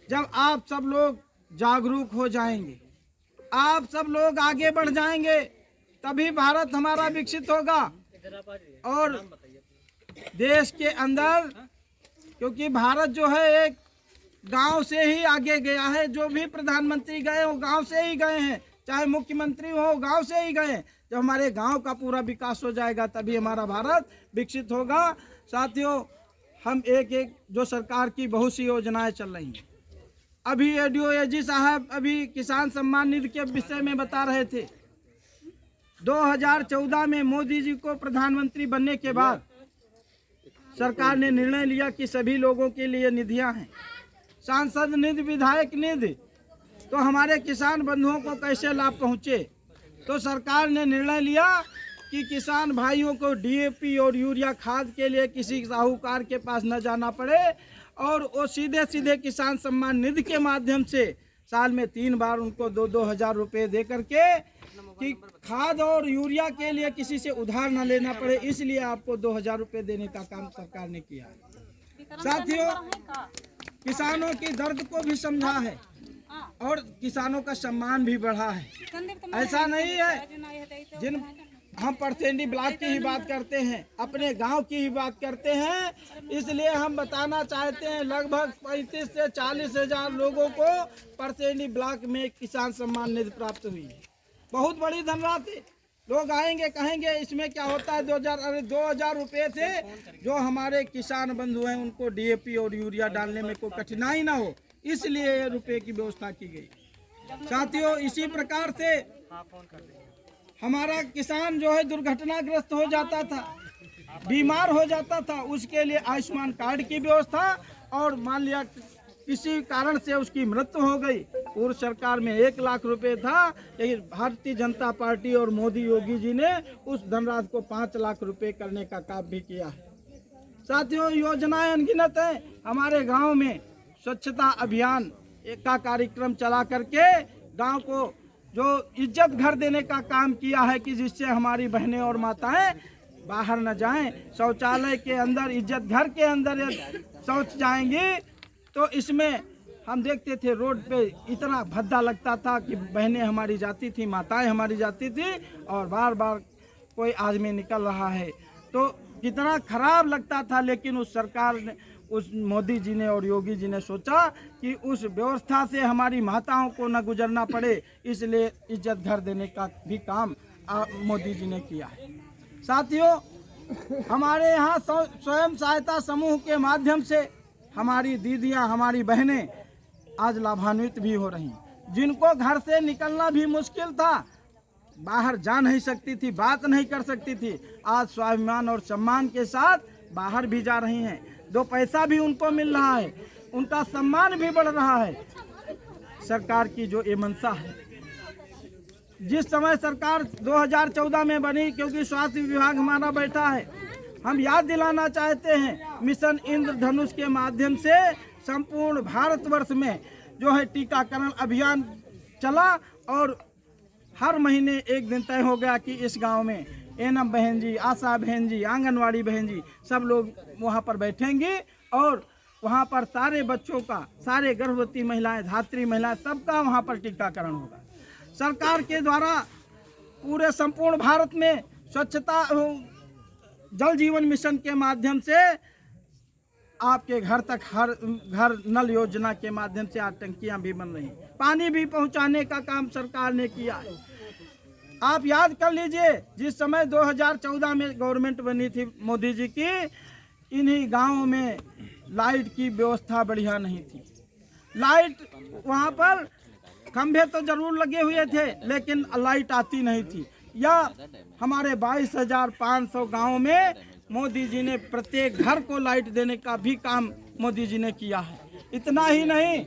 जब आप सब लोग जागरूक हो जाएंगे, आप सब लोग आगे बढ़ जाएंगे, तभी भारत हमारा विकसित होगा। और देश के अंदर, क्योंकि भारत जो है एक गांव से ही आगे गया है। जो भी प्रधानमंत्री गए वो गांव से ही गए हैं, चाहे मुख्यमंत्री हो गांव से ही गए। जब हमारे गांव का पूरा विकास हो जाएगा तभी हमारा भारत विकसित होगा। साथियों, हम एक एक जो सरकार की बहुत सी योजनाएं चल रही हैं, अभी एडीओ साहब अभी किसान सम्मान निधि के विषय में बता रहे थे। 2014 में मोदी जी को प्रधानमंत्री बनने के बाद सरकार ने निर्णय लिया कि सभी लोगों के लिए निधियां हैं, सांसद निधि, विधायक निधि। तो हमारे किसान बंधुओं को कैसे लाभ पहुंचे? तो सरकार ने निर्णय लिया कि किसान भाइयों को डीएपी और यूरिया खाद के लिए किसी साहूकार के पास न जाना पड़े, और वो सीधे सीधे किसान सम्मान निधि के माध्यम से साल में 3 बार उनको 2-2 हज़ार रुपये दे करके कि खाद और यूरिया के लिए किसी से उधार न लेना पड़े, इसलिए आपको 2 हज़ार रुपये देने का काम सरकार ने किया है। साथियों, किसानों की दर्द को भी समझा है और किसानों का सम्मान भी बढ़ा है। ऐसा नहीं है जिन हम परसेंडी ब्लॉक की ही बात करते हैं, अपने गांव की ही बात करते हैं। इसलिए हम बताना चाहते हैं लगभग 35 से 40 हज़ार लोगों को परसेंडी ब्लॉक में किसान सम्मान निधि प्राप्त हुई है। बहुत बड़ी धनराशि। लोग आएंगे कहेंगे इसमें क्या होता है, 2,000 रुपये थे जो हमारे किसान बंधु हैं उनको डीएपी और यूरिया डालने में कोई कठिनाई ना हो, इसलिए ये रुपये की व्यवस्था की गई। साथियों, इसी प्रकार से हमारा किसान जो है दुर्घटनाग्रस्त हो जाता था, बीमार हो जाता था, उसके लिए आयुष्मान कार्ड की व्यवस्था, और मान लिया किसी कारण से उसकी मृत्यु हो गई, पूर्व सरकार में 1 लाख रुपए था, लेकिन भारतीय जनता पार्टी और मोदी योगी जी ने उस धनराशि को 5 लाख रुपए करने का काम भी किया है। साथियों, योजनाएं अनगिनत हैं। हमारे गांव में स्वच्छता अभियान का कार्यक्रम चला करके गांव को जो इज्जत घर देने का काम किया है कि जिससे हमारी बहनें और माताएं बाहर न जाएं, शौचालय के अंदर, इज्जत घर के अंदर शौच जाएंगी। तो इसमें हम देखते थे रोड पे इतना भद्दा लगता था कि बहनें हमारी जाती थी, माताएं हमारी जाती थी, और बार बार कोई आदमी निकल रहा है तो कितना खराब लगता था। लेकिन उस सरकार ने, उस मोदी जी ने और योगी जी ने सोचा कि उस व्यवस्था से हमारी माताओं को न गुजरना पड़े, इसलिए इज्जत घर देने का भी काम मोदी जी ने किया है। साथियों, हमारे यहाँ स्वयं सहायता समूह के माध्यम से हमारी दीदियाँ, हमारी बहनें आज लाभान्वित भी हो रही, जिनको घर से निकलना भी मुश्किल था, बाहर जा नहीं सकती थी, बात नहीं कर सकती थी, आज स्वाभिमान और सम्मान के साथ बाहर भी जा रही हैं। 2 पैसा भी उनको मिल रहा है, उनका सम्मान भी बढ़ रहा है। सरकार की जो ये मंशा है, जिस समय सरकार 2014 में बनी, क्योंकि स्वास्थ्य विभाग हमारा बैठा है, हम याद दिलाना चाहते हैं मिशन इंद्रधनुष के माध्यम से संपूर्ण भारतवर्ष में जो है टीकाकरण अभियान चला, और हर महीने एक दिन तय हो गया कि इस गांव में एनएम बहन जी, आशा बहन जी, आंगनवाड़ी बहन जी सब लोग वहां पर बैठेंगे, और वहां पर सारे बच्चों का, सारे गर्भवती महिलाएं, धात्री महिलाएं, सबका वहां पर टीकाकरण होगा। सरकार के द्वारा पूरे संपूर्ण भारत में स्वच्छता जल जीवन मिशन के माध्यम से आपके घर तक हर घर नल योजना के माध्यम से आज टंकियां भी बन रही हैं, पानी भी पहुंचाने का काम सरकार ने किया है। आप याद कर लीजिए, जिस समय 2014 में गवर्नमेंट बनी थी मोदी जी की, इन्हीं गांवों में लाइट की व्यवस्था बढ़िया नहीं थी। लाइट वहां पर खंभे तो जरूर लगे हुए थे, लेकिन लाइट आती नहीं थी। या हमारे 22,500 गाँव में मोदी जी ने प्रत्येक घर को लाइट देने का भी काम मोदी जी ने किया है। इतना ही नहीं,